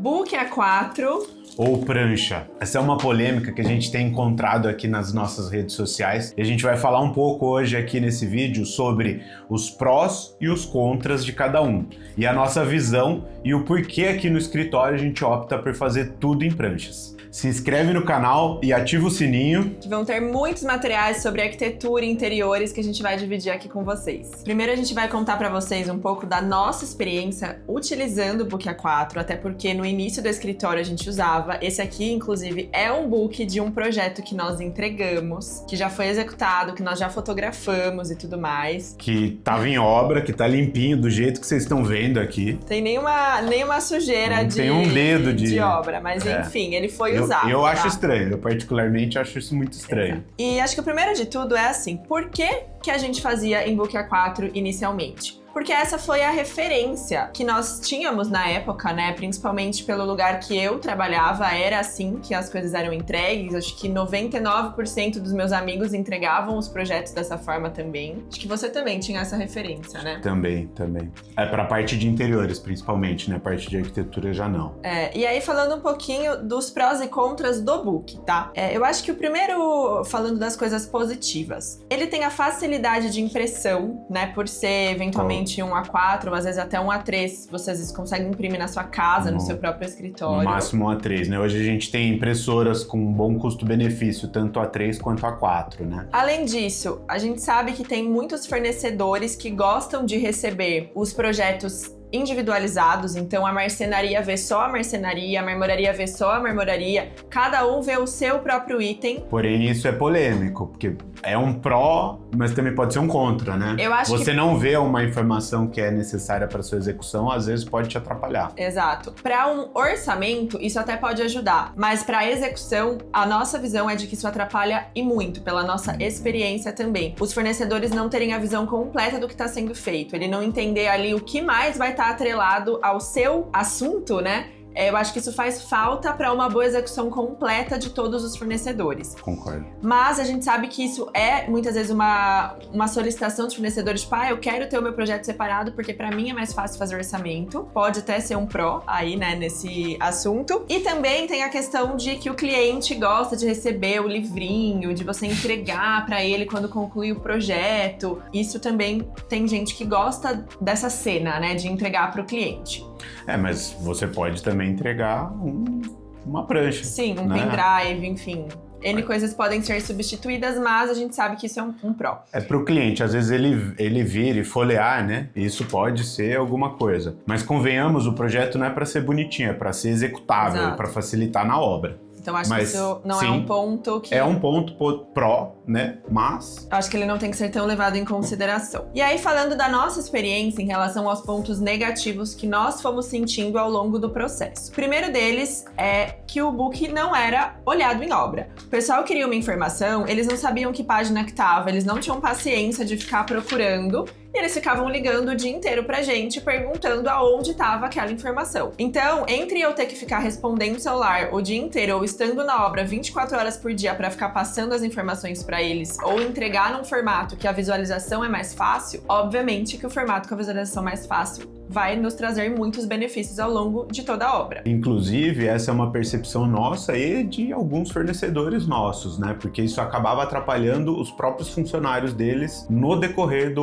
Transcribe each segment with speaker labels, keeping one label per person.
Speaker 1: Book A4
Speaker 2: ou prancha? Essa é uma polêmica que a gente tem encontrado aqui nas nossas redes sociais e a gente vai falar um pouco hoje aqui nesse vídeo sobre os prós e os contras de cada um e a nossa visão e o porquê aqui no escritório a gente opta por fazer tudo em pranchas. Se inscreve no canal e ativa o sininho.
Speaker 1: Que vão ter muitos materiais sobre arquitetura e interiores que a gente vai dividir aqui com vocês. Primeiro a gente vai contar para vocês um pouco da nossa experiência utilizando o Book A4, até porque no início do escritório a gente usava. Esse aqui, inclusive, é um book de um projeto que nós entregamos, que já foi executado, que nós já fotografamos e tudo mais.
Speaker 2: Que tava em obra, que tá limpinho do jeito que vocês estão vendo aqui.
Speaker 1: Tem nenhuma sujeira
Speaker 2: tem um dedo
Speaker 1: de obra, mas enfim, ele foi usado.
Speaker 2: Eu acho estranho, eu particularmente acho isso muito estranho.
Speaker 1: Exato. E acho que o primeiro de tudo é assim, por que a gente fazia em Book A4 inicialmente? Porque essa foi a referência que nós tínhamos na época, né? Principalmente pelo lugar que eu trabalhava, era assim que as coisas eram entregues. Acho que 99% dos meus amigos entregavam os projetos dessa forma também. Acho que você também tinha essa referência, né?
Speaker 2: Também. É pra parte de interiores, principalmente, né? A parte de arquitetura já não.
Speaker 1: E aí falando um pouquinho dos prós e contras do book, tá? Eu acho que o primeiro, falando das coisas positivas, ele tem a facilidade de impressão, né? Por ser eventualmente um A4, ou às vezes até um A3, vocês conseguem imprimir na sua casa, no seu próprio escritório.
Speaker 2: No máximo um A3, né? Hoje a gente tem impressoras com um bom custo-benefício, tanto A3 quanto A4, né?
Speaker 1: Além disso, a gente sabe que tem muitos fornecedores que gostam de receber os projetos individualizados, então a marcenaria vê só a marcenaria, a marmoraria vê só a marmoraria, cada um vê o seu próprio item.
Speaker 2: Porém, isso é polêmico, porque é um pró, mas também pode ser um contra, né?
Speaker 1: Eu acho
Speaker 2: Você não vê uma informação que é necessária para sua execução, às vezes pode te atrapalhar.
Speaker 1: Exato. Para um orçamento, isso até pode ajudar, mas para a execução, a nossa visão é de que isso atrapalha e muito, pela nossa experiência também. Os fornecedores não terem a visão completa do que está sendo feito, ele não entender ali o que mais vai estar atrelado ao seu assunto, né? Eu acho que isso faz falta para uma boa execução completa de todos os fornecedores.
Speaker 2: Concordo.
Speaker 1: Mas a gente sabe que isso é, muitas vezes, uma solicitação dos fornecedores, tipo, eu quero ter o meu projeto separado porque para mim é mais fácil fazer orçamento. Pode até ser um pró aí, né, nesse assunto. E também tem a questão de que o cliente gosta de receber o livrinho, de você entregar para ele quando conclui o projeto. Isso também tem gente que gosta dessa cena, né, de entregar para o cliente.
Speaker 2: Mas você pode também entregar uma prancha.
Speaker 1: Sim, um
Speaker 2: né?
Speaker 1: pendrive, enfim. N coisas podem ser substituídas, mas a gente sabe que isso é um pró.
Speaker 2: Para o cliente, às vezes ele vir e folhear, né? Isso pode ser alguma coisa. Mas convenhamos, o projeto não é para ser bonitinho, é para ser executável, para facilitar na obra.
Speaker 1: Então acho que isso não é um ponto que...
Speaker 2: É um ponto pró, né? Mas...
Speaker 1: acho que ele não tem que ser tão levado em consideração. E aí, falando da nossa experiência em relação aos pontos negativos que nós fomos sentindo ao longo do processo. O primeiro deles é que o book não era olhado em obra. O pessoal queria uma informação, eles não sabiam que página que tava, eles não tinham paciência de ficar procurando. E eles ficavam ligando o dia inteiro pra gente, perguntando aonde estava aquela informação. Então, entre eu ter que ficar respondendo o celular o dia inteiro ou estando na obra 24 horas por dia pra ficar passando as informações pra eles ou entregar num formato que a visualização é mais fácil, obviamente que o formato com a visualização mais fácil vai nos trazer muitos benefícios ao longo de toda a obra.
Speaker 2: Inclusive, essa é uma percepção nossa e de alguns fornecedores nossos, né? Porque isso acabava atrapalhando os próprios funcionários deles no decorrer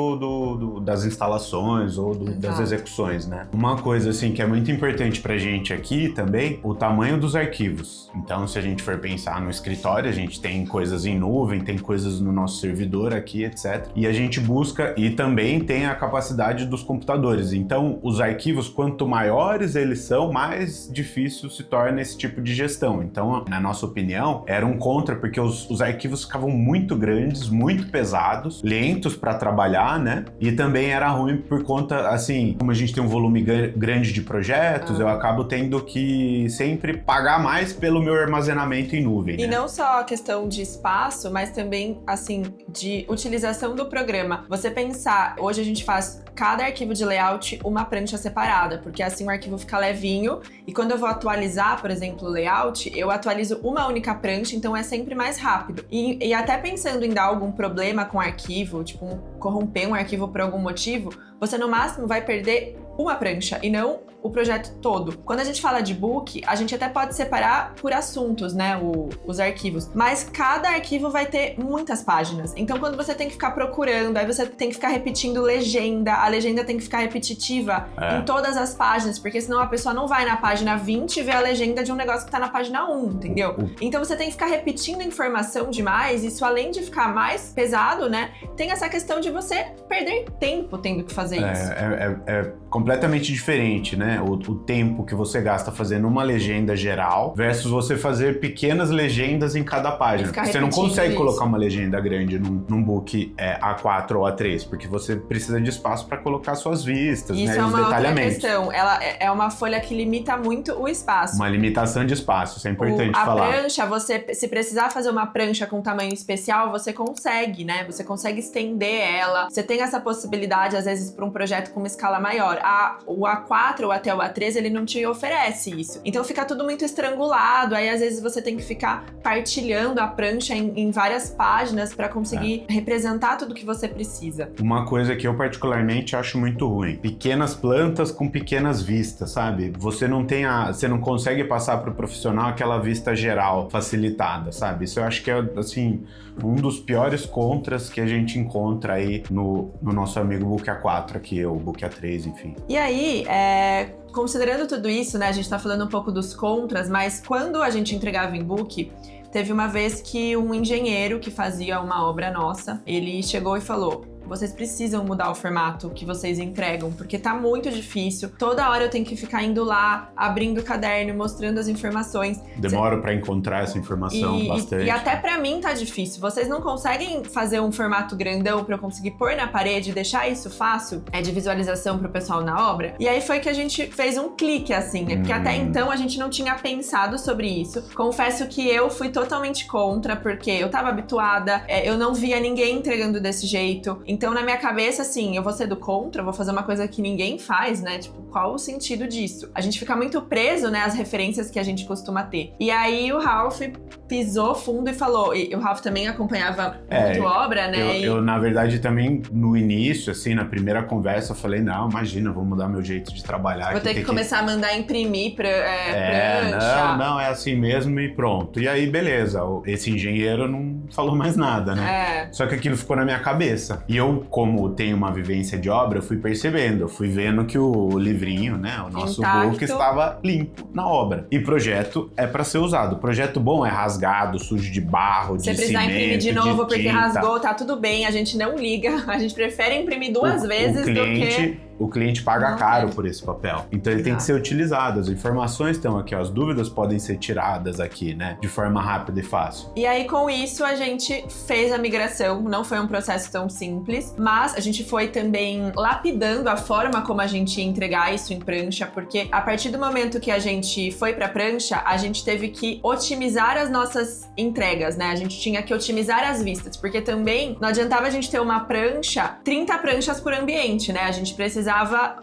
Speaker 2: das instalações ou das execuções, né? Uma coisa, assim, que é muito importante pra gente aqui também, o tamanho dos arquivos. Então, se a gente for pensar no escritório, a gente tem coisas em nuvem, tem coisas no nosso servidor aqui, etc. E a gente busca, e também tem a capacidade dos computadores. Então, os arquivos, quanto maiores eles são, mais difícil se torna esse tipo de gestão. Então, na nossa opinião, era um contra, porque os arquivos ficavam muito grandes, muito pesados, lentos para trabalhar, né? E também era ruim por conta, assim, como a gente tem um volume grande de projetos, eu acabo tendo que sempre pagar mais pelo meu armazenamento em nuvem.
Speaker 1: E
Speaker 2: né?
Speaker 1: não só a questão de espaço, mas também, assim, de utilização do programa. Você pensar, hoje a gente faz cada arquivo de layout uma prancha separada, porque assim o arquivo fica levinho e quando eu vou atualizar, por exemplo, o layout, eu atualizo uma única prancha, então é sempre mais rápido. E até pensando em dar algum problema com o arquivo, tipo corromper um arquivo por algum motivo, você no máximo vai perder uma prancha e não o projeto todo. Quando a gente fala de book, a gente até pode separar por assuntos, né, os arquivos, mas cada arquivo vai ter muitas páginas. Então, quando você tem que ficar procurando, aí você tem que ficar repetindo legenda, a legenda tem que ficar repetitiva em todas as páginas, porque senão a pessoa não vai na página 20 e vê a legenda de um negócio que tá na página 1, entendeu? Então, você tem que ficar repetindo informação demais, isso além de ficar mais pesado, né, tem essa questão de você perder tempo tendo que fazer isso.
Speaker 2: É completamente diferente, né? O tempo que você gasta fazendo uma legenda geral versus você fazer pequenas legendas em cada página. Você não consegue colocar uma legenda grande num book A4 ou A3, porque você precisa de espaço para colocar suas vistas,
Speaker 1: isso,
Speaker 2: né?
Speaker 1: É
Speaker 2: os
Speaker 1: uma
Speaker 2: detalhamentos.
Speaker 1: Outra questão. Ela é uma folha que limita muito o espaço.
Speaker 2: Uma limitação de espaço, isso é importante falar.
Speaker 1: A prancha, você, se precisar fazer uma prancha com tamanho especial, você consegue, né? Você consegue estender ela. Você tem essa possibilidade, às vezes, para um projeto com uma escala maior. O A4 ou até o A3, ele não te oferece isso. Então fica tudo muito estrangulado, aí às vezes você tem que ficar partilhando a prancha em várias páginas para conseguir representar tudo que você precisa.
Speaker 2: Uma coisa que eu particularmente acho muito ruim: pequenas plantas com pequenas vistas, sabe? Você não consegue passar para o profissional aquela vista geral facilitada, sabe? Isso eu acho que é, assim, um dos piores contras que a gente encontra aí no nosso amigo Book A4 aqui, ou Book A3, enfim.
Speaker 1: E aí, considerando tudo isso, né, a gente tá falando um pouco dos contras, mas quando a gente entregava em book, teve uma vez que um engenheiro que fazia uma obra nossa, ele chegou e falou: vocês precisam mudar o formato que vocês entregam, porque tá muito difícil. Toda hora eu tenho que ficar indo lá, abrindo o caderno, mostrando as informações.
Speaker 2: Demoro pra encontrar essa informação bastante.
Speaker 1: E até pra mim tá difícil. Vocês não conseguem fazer um formato grandão pra eu conseguir pôr na parede e deixar isso fácil? De visualização pro pessoal na obra? E aí foi que a gente fez um clique, assim. Porque até então a gente não tinha pensado sobre isso. Confesso que eu fui totalmente contra, porque eu tava habituada, eu não via ninguém entregando desse jeito. Então, na minha cabeça, assim, eu vou ser do contra, eu vou fazer uma coisa que ninguém faz, né? Tipo, qual o sentido disso? A gente fica muito preso, né, às referências que a gente costuma ter. E aí, o Ralph pisou fundo e falou... E o Ralph também acompanhava muito obra, né?
Speaker 2: Eu, na verdade, também, no início, assim, na primeira conversa, eu falei: não, imagina, vou mudar meu jeito de trabalhar.
Speaker 1: Vou ter que começar a mandar imprimir prancha.
Speaker 2: Não, é assim mesmo e pronto. E aí, beleza, esse engenheiro não falou mais nada, né? Só que aquilo ficou na minha cabeça. E eu, como tenho uma vivência de obra, eu fui percebendo, eu fui vendo que o livrinho, né, o nosso book estava limpo na obra. E projeto é para ser usado. Projeto bom é rasgado, sujo de barro, de cimento,
Speaker 1: você precisar imprimir de novo porque rasgou, tá tudo bem, a gente não liga, a gente prefere imprimir duas vezes do que...
Speaker 2: O cliente paga caro por esse papel. Então ele tem que ser utilizado. As informações estão aqui, ó, as dúvidas podem ser tiradas aqui, né? De forma rápida e fácil.
Speaker 1: E aí, com isso, a gente fez a migração. Não foi um processo tão simples, mas a gente foi também lapidando a forma como a gente ia entregar isso em prancha, porque a partir do momento que a gente foi pra prancha, a gente teve que otimizar as nossas entregas, né? A gente tinha que otimizar as vistas, porque também não adiantava a gente ter uma prancha, 30 pranchas por ambiente, né? A gente precisava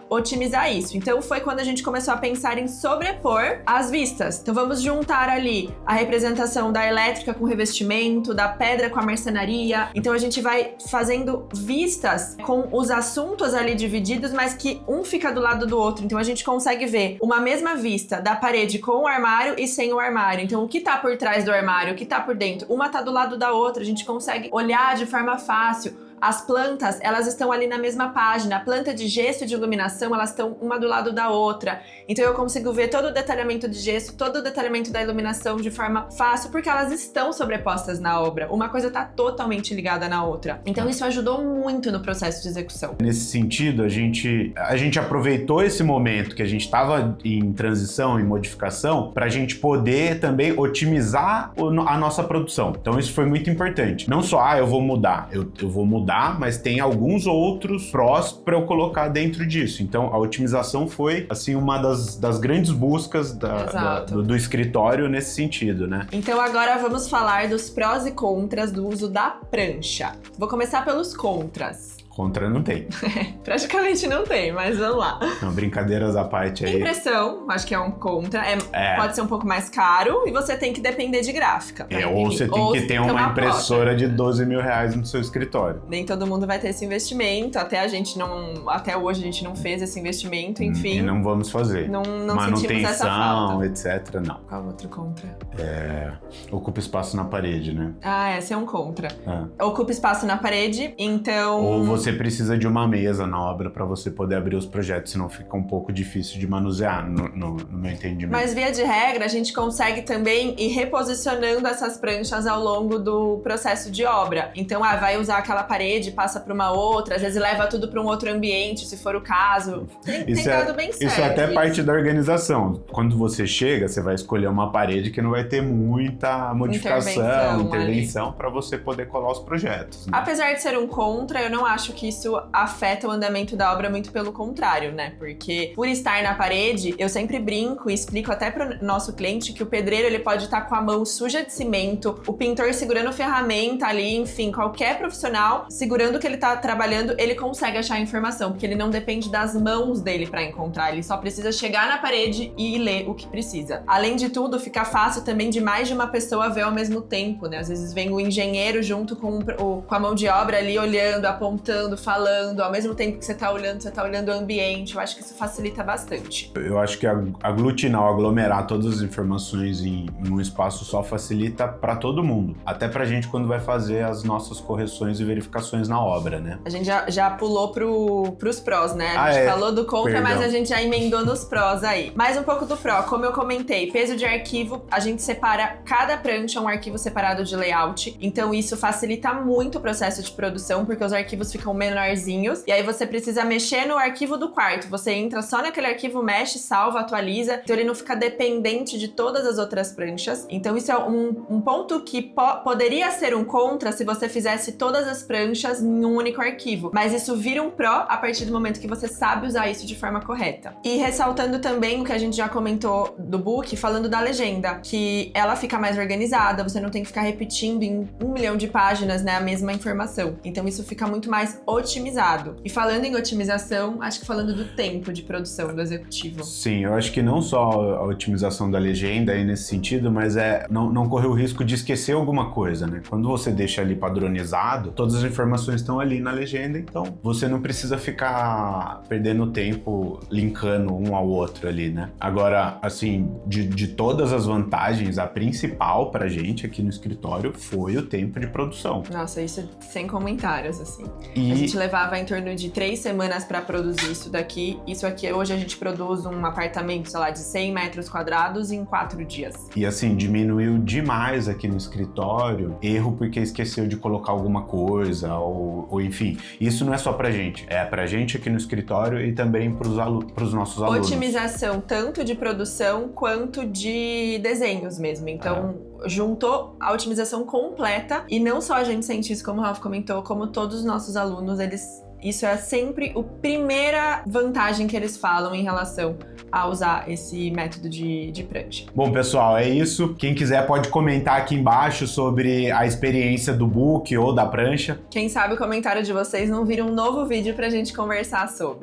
Speaker 1: otimizar isso. Então foi quando a gente começou a pensar em sobrepor as vistas. Então vamos juntar ali a representação da elétrica com revestimento, da pedra com a marcenaria. Então a gente vai fazendo vistas com os assuntos ali divididos, mas que um fica do lado do outro. Então a gente consegue ver uma mesma vista da parede com o armário e sem o armário. Então o que tá por trás do armário, o que tá por dentro, uma tá do lado da outra. A gente consegue olhar de forma fácil. As plantas, elas estão ali na mesma página. A planta de gesso e de iluminação, elas estão uma do lado da outra. Então eu consigo ver todo o detalhamento de gesso, todo o detalhamento da iluminação de forma fácil, porque elas estão sobrepostas na obra. Uma coisa está totalmente ligada na outra. Então isso ajudou muito no processo de execução.
Speaker 2: Nesse sentido, a gente aproveitou esse momento que a gente estava em transição, em modificação, para a gente poder também otimizar a nossa produção. Então isso foi muito importante. Não só, eu vou mudar, eu vou mudar, mas tem alguns outros prós para eu colocar dentro disso. Então a otimização foi, assim, uma das grandes buscas do escritório nesse sentido, né?
Speaker 1: Então agora vamos falar dos prós e contras do uso da prancha. Vou começar pelos contras.
Speaker 2: Contra não tem.
Speaker 1: Praticamente não tem, mas vamos lá.
Speaker 2: Não, brincadeiras à parte aí.
Speaker 1: Impressão, acho que é um contra. Pode ser um pouco mais caro e você tem que depender de gráfica.
Speaker 2: Ou você tem que ter uma impressora de 12 mil reais no seu escritório.
Speaker 1: Nem todo mundo vai ter esse investimento. Até hoje a gente não fez esse investimento, enfim.
Speaker 2: E não vamos fazer.
Speaker 1: Não sentimos essa falta.
Speaker 2: etc, não.
Speaker 1: Qual outro contra?
Speaker 2: Ocupa espaço na parede, né?
Speaker 1: Esse é um contra. Ocupa espaço na parede, então...
Speaker 2: Ou você precisa de uma mesa na obra para você poder abrir os projetos, senão fica um pouco difícil de manusear, no meu entendimento.
Speaker 1: Mas via de regra, a gente consegue também ir reposicionando essas pranchas ao longo do processo de obra. Então, vai usar aquela parede, passa para uma outra, às vezes leva tudo para um outro ambiente, se for o caso. Tem dado bem certo.
Speaker 2: Isso é até parte da organização. Quando você chega, você vai escolher uma parede que não vai ter muita modificação, intervenção para você poder colar os projetos. Né?
Speaker 1: Apesar de ser um contra, eu não acho que isso afeta o andamento da obra, muito pelo contrário, né? Porque por estar na parede, eu sempre brinco e explico até pro nosso cliente que o pedreiro ele pode estar com a mão suja de cimento, o pintor segurando ferramenta ali, enfim, qualquer profissional segurando o que ele tá trabalhando, ele consegue achar a informação, porque ele não depende das mãos dele para encontrar, ele só precisa chegar na parede e ler o que precisa. Além de tudo, fica fácil também de mais de uma pessoa ver ao mesmo tempo, né? Às vezes vem o engenheiro junto com a mão de obra ali, olhando, apontando, falando, ao mesmo tempo que você tá olhando o ambiente. Eu acho que isso facilita bastante.
Speaker 2: Eu acho que aglutinar, aglomerar todas as informações em um espaço só facilita para todo mundo. Até pra gente quando vai fazer as nossas correções e verificações na obra, né?
Speaker 1: A gente já pulou pros prós, né? A gente falou do contra,
Speaker 2: Perdão.
Speaker 1: Mas a gente já emendou nos prós aí. Mais um pouco do pró, como eu comentei, peso de arquivo, a gente separa cada prancha um arquivo separado de layout, então isso facilita muito o processo de produção, porque os arquivos ficam menorzinhos, e aí você precisa mexer no arquivo do quarto, você entra só naquele arquivo, mexe, salva, atualiza, então ele não fica dependente de todas as outras pranchas. Então isso é um ponto que poderia ser um contra se você fizesse todas as pranchas em um único arquivo, mas isso vira um pró a partir do momento que você sabe usar isso de forma correta. E ressaltando também o que a gente já comentou do book, falando da legenda, que ela fica mais organizada, você não tem que ficar repetindo em 1 milhão de páginas, né, a mesma informação. Então isso fica muito mais otimizado. E falando em otimização, acho que falando do tempo de produção do executivo.
Speaker 2: Sim, eu acho que não só a otimização da legenda aí nesse sentido, mas não correr o risco de esquecer alguma coisa, né? Quando você deixa ali padronizado, todas as informações estão ali na legenda, então você não precisa ficar perdendo tempo linkando um ao outro ali, né? Agora, assim, de todas as vantagens, a principal pra gente aqui no escritório foi o tempo de produção.
Speaker 1: Nossa, isso sem comentários, assim.
Speaker 2: E...
Speaker 1: A gente levava em torno de 3 semanas pra produzir isso daqui. Isso aqui, hoje a gente produz um apartamento, sei lá, de 100 metros quadrados em 4 dias.
Speaker 2: E assim, diminuiu demais aqui no escritório erro porque esqueceu de colocar alguma coisa, ou enfim. Isso não é só pra gente, é pra gente aqui no escritório e também pros nossos alunos.
Speaker 1: Otimização tanto de produção quanto de desenhos mesmo. Então, juntou a otimização completa, e não só a gente sente isso, como o Ralf comentou, como todos os nossos alunos, isso é sempre a primeira vantagem que eles falam em relação a usar esse método de prancha.
Speaker 2: Bom, pessoal, é isso. Quem quiser pode comentar aqui embaixo sobre a experiência do book ou da prancha.
Speaker 1: Quem sabe o comentário de vocês não vira um novo vídeo pra gente conversar sobre.